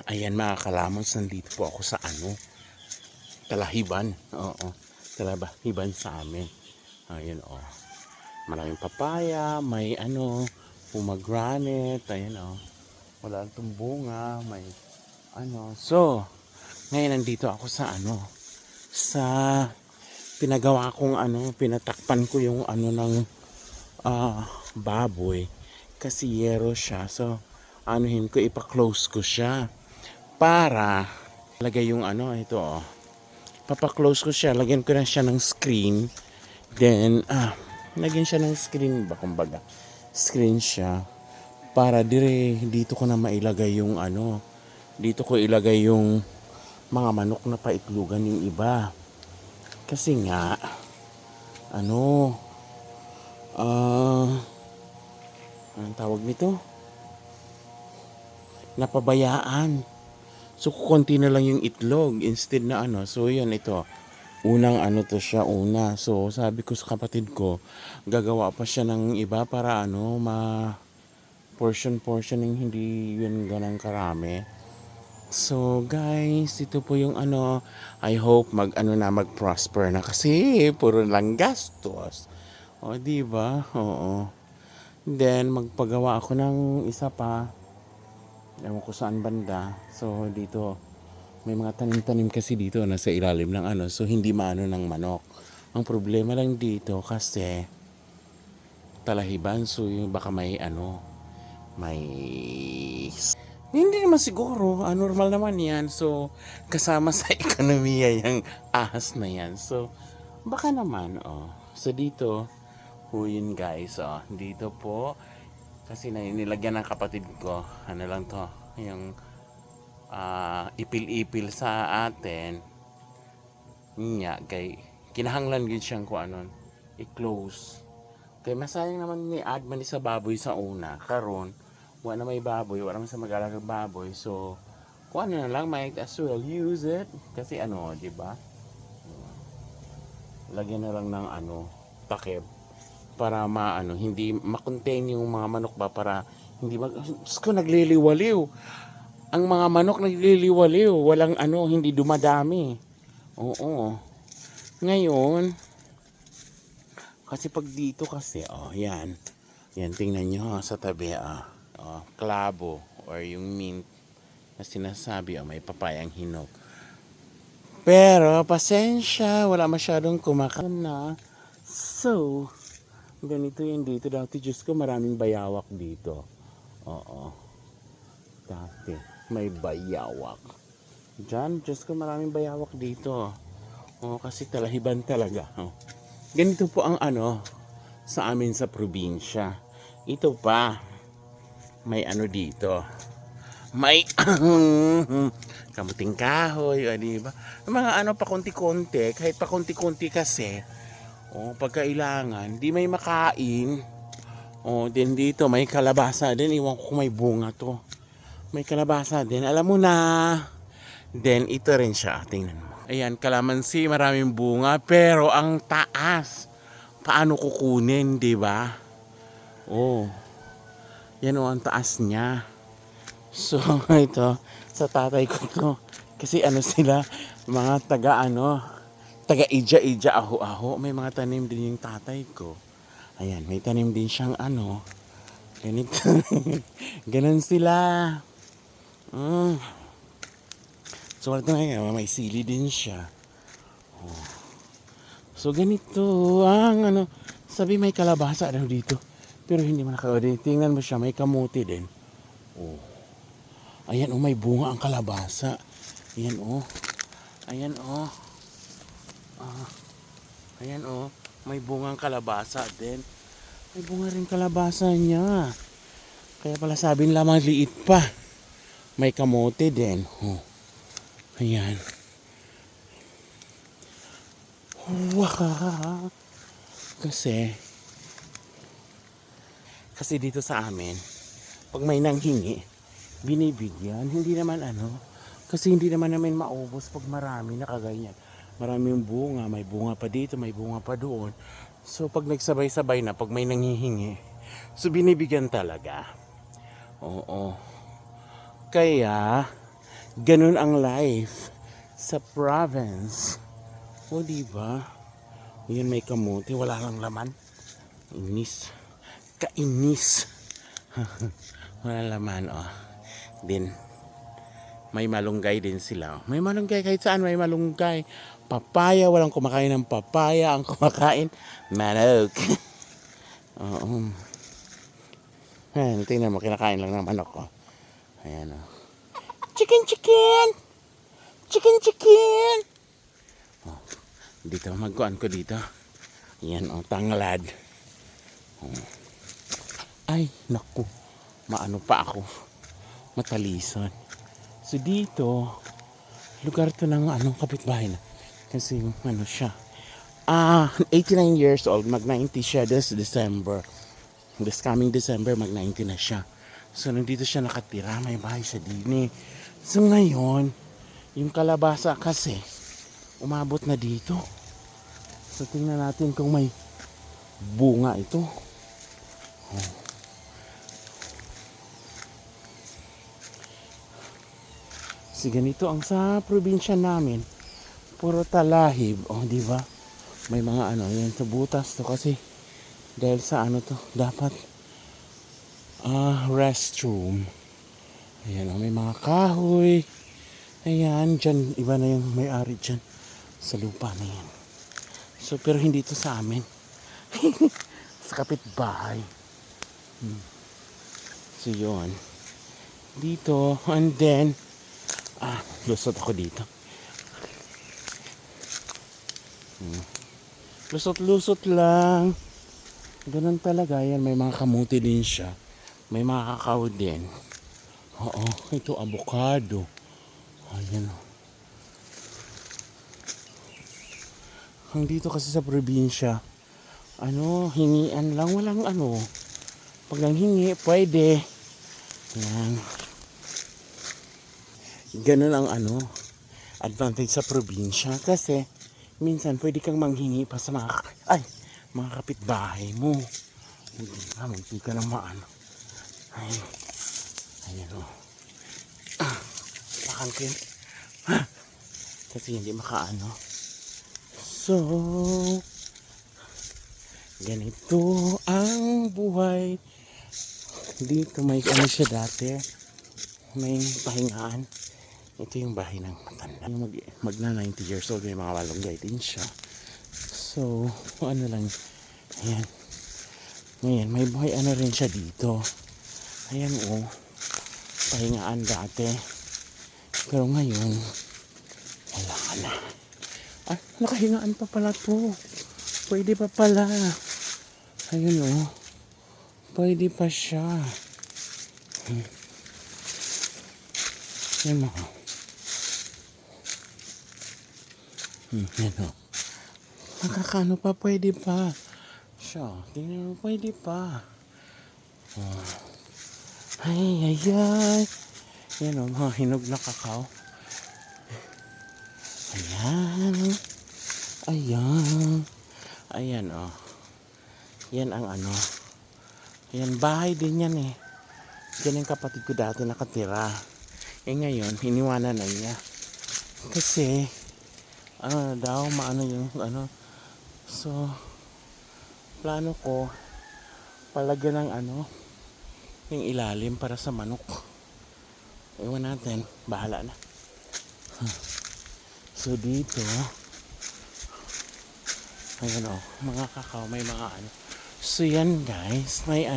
Ayan mga kalamons, nandito po ako sa Talahiban. Oo, Talahiban sa amin. Ayan maraming papaya, may pomegranate, ayan wala itong bunga, may So, ngayon nandito ako sa sa pinagawa kong pinatakpan ko yung ng baboy kasi yero siya. So, ipa-close ko siya para lagay yung ito papa-close ko siya, lagyan ko na siya ng screen. Then lagyan siya ng screen ba, kumbaga screen siya para dito ko na mailagay yung dito ko ilagay yung mga manok na paitlugan yung iba. Kasi nga anong tawag nito, napabayaan. So konti na lang yung itlog instead na so yun, ito unang to siya una. So sabi ko sa kapatid ko, gagawa pa siya ng iba para portion yung hindi yun ganang karami. So guys, ito po yung I hope mag-prosper na kasi puro lang gastos. Di ba? Oo. Then magpagawa ako ng isa pa. Ewan ko saan banda. So dito may mga tanim-tanim kasi dito na sa ilalim ng so hindi maano ng manok. Ang problema lang dito kasi Talahiban, so yung baka may may hindi naman siguro, normal naman yan. So kasama sa ekonomiya yung ahas na yan. So baka naman so dito yun guys, dito po kasi nilagyan ng kapatid ko lang to, yung ipil-ipil sa atin niya kay kinahanglan gid siyang i-close kay masayang naman ni add man sa baboy sa una. Karon wala na may baboy, wala man sa mag-alagang baboy, so kuan na lang, might as well use it kasi di ba, lagyan na lang ng takip para hindi ma-contain yung mga manok ba, para hindi nagliliwaliw ang mga manok, nagliliwaliw, walang hindi dumadami. Oo. Ngayon kasi pag dito kasi yan tingnan nyo sa tabi klabo or yung mint na sinasabi, may papayang hinog. Pero pasensya, wala masyadong kumakain na. So ganito yun dito. Dati Diyos ko, maraming bayawak dito. Dati may bayawak dyan. Diyos ko, maraming bayawak dito. Kasi Talahiban talaga. Ganito po ang sa amin sa probinsya. Ito pa, may dito, may kamuting kahoy, diba? Mga pakunti-kunti, kahit pakunti-kunti kasi pagkailangan di may makain. Din dito may kalabasa din, iwan ko kung may bunga to, may kalabasa din, alam mo na. Then ito rin siya, tingnan mo, ayan, kalamansi, maraming bunga, pero ang taas, paano kukunin, di ba? Yan ang taas niya. So ito sa tatay ko to, kasi sila mga taga-ija-ija, aho-aho. May mga tanim din yung tatay ko. Ayan, may tanim din siyang ganito. Ganun sila. So ito na, may sili din siya. So ganito ang sabi may kalabasa daw dito. Pero hindi man nakawadi. Tingnan mo siya, may kamuti din. Ayan may bunga ang kalabasa. Ayan Ayan ayan may bungang kalabasa din. May bunga rin kalabasa niya. Kaya pala sabi nila maliit pa. May kamote din. Ayan. Wow. Kasi dito sa amin, pag may nanghingi, binibigyan. Hindi naman kasi hindi naman namin maubos pag marami na kaganyan. Maraming bunga, may bunga pa dito, may bunga pa doon. So pag nagsabay-sabay na, pag may nanghihingi, so binibigyan talaga. Kaya Ganun ang life sa province. O diba? Yun may kamuti, wala lang laman. Inis. Kainis. Wala laman, oh. Din. May malunggay din sila. May malunggay kahit saan may malunggay. Papaya, walang kumakain ng papaya. Ang kumakain, manok. Oo. Ayan, tingnan mo, kinakain lang ng manok, oh. Ayan, oh. Chicken, chicken! Chicken, chicken! Oh, dito, magkuhan ko dito. Ayan, oh, tanglad. Oh. Ay, naku. Maano pa ako. Matalison. So dito, lugar to ng kapitbahay na. Kasi ano siya. 89 years old. Mag-90 siya this December. This coming December, mag-90 na siya. So nandito siya nakatira. May bahay siya din eh. So ngayon, yung kalabasa kasi, umabot na dito. So tingnan natin kung may bunga ito. Oh. Kasi ganito ang sa probinsya namin. Puro talahib. Oh, di ba? May mga yan sa butas to kasi dahil sa to, dapat restroom. Ayan, may mga kahoy. Ayan, dyan, iba na yung may-ari dyan sa lupa na yan. So, pero hindi to sa amin. Sa kapitbahay. So, yun. Dito, and then, lusot ako dito. Lusot-lusot lang. Ganun talaga. Yan, may mga kamuti din siya. May mga kakao din. Oo, ito avocado. Ayan. Ang dito kasi sa probinsya, hingian lang. Walang Pag nang hingi, pwede. Yan. Ganun ang advantage sa probinsya kasi minsan pwede kang manghingi pa sa mga kapitbahay mo. Hindi ka, magpili ka ng Ay, ayan o. Pakangkin. Kasi hindi makaano. So, ganito ang buhay. Dito may siya dati. May pahingaan. Ito yung bahay ng matanda. Magna 90 years old, may mga malunggay din siya. So, lang. Ayan. Ngayon, may buhay rin siya dito. Ayan pahingaan dati. Pero ngayon, wala na. Nakahingaan pa pala to. Pwede pa pala. Ayun pwede pa siya. Yan mga. Yan nakakano pa, pwede pa. Siya, tingnan mo, pwede pa. Ay. Yan mga hinog na kakao. Ayan yan ang yan, bahay din yan eh. Yan ang kapatid ko dati nakatira. Ngayon, iniwanan na niya. Kasi, yung So, plano ko, palagyan ng yung ilalim para sa manok. Ewan natin, bahala na. So, dito, ayan mga kakao, may mga So, yan guys, may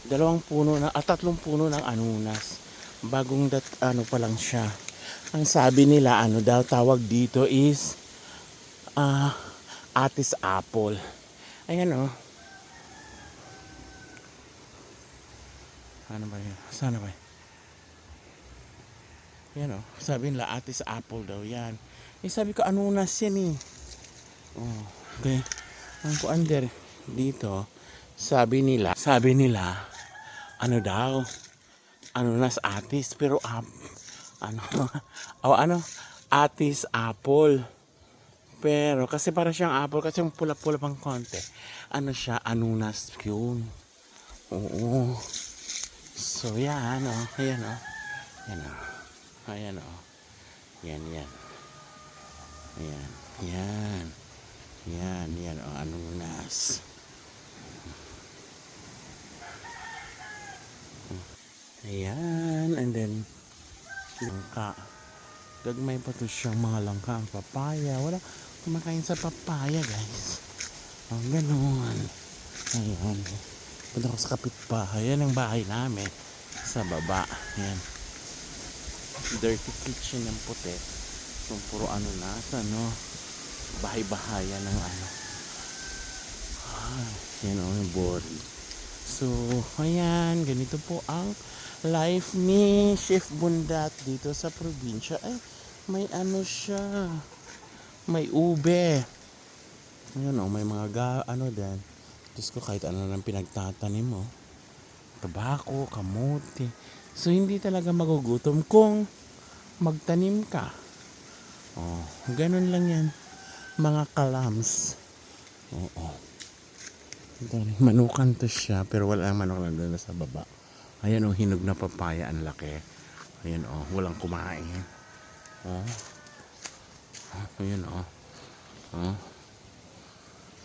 tatlong puno ng anunas. Bagong pa lang siya. Ang sabi nila, daw tawag dito is Atis apple. Ayan ano ba yun? Sana ba yun? Yan sabi nila Atis apple daw yan. Sabi ko anunas yan eh. Okay. Ang kuander dito, sabi nila daw anunas atis pero Atis apple. Pero kasi para siyang apple kasi yung pula-pula pang konti. Siya anunas yun. Oo. So yan ayan Yan, yan. Ayan. Yan. Yan, yan. O, anunas. Ayan. And then, langka. Gagmay pa to siyang mga langka. Ang papaya. Wala kumakain sa papaya, guys. Ang ganun. Ayan. Punta ko sa kapitbahay. Yan ang bahay namin. Sa baba. Ayan. Dirty kitchen ng puti. Yung puro ano na. Ano. Bahay-bahayan ng ano. Yan o, yung boring. So, ayan, ganito po ang life ni Chef Bundat dito sa probinsya. Ay, may ano siya. May ube. Ayan o, may mga ano din. Diyos ko, kahit ano nang pinagtatanim mo. Tabako, kamote. So, hindi talaga magugutom kung magtanim ka. Oh, ganun lang yan. Mga kalams. Oo. Manukan to siya, pero wala ang manok na doon sa baba. Ayan o, hinog na papaya, ang laki. Ayan o, walang kumain. Oh. Ayan o. Oh.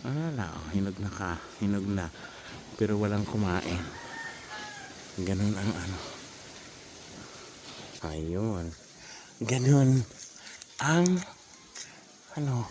Wala o, hinog na ka. Hinog na. Pero walang kumain. Ganun ang ano. Ayun. Ganun ang ano,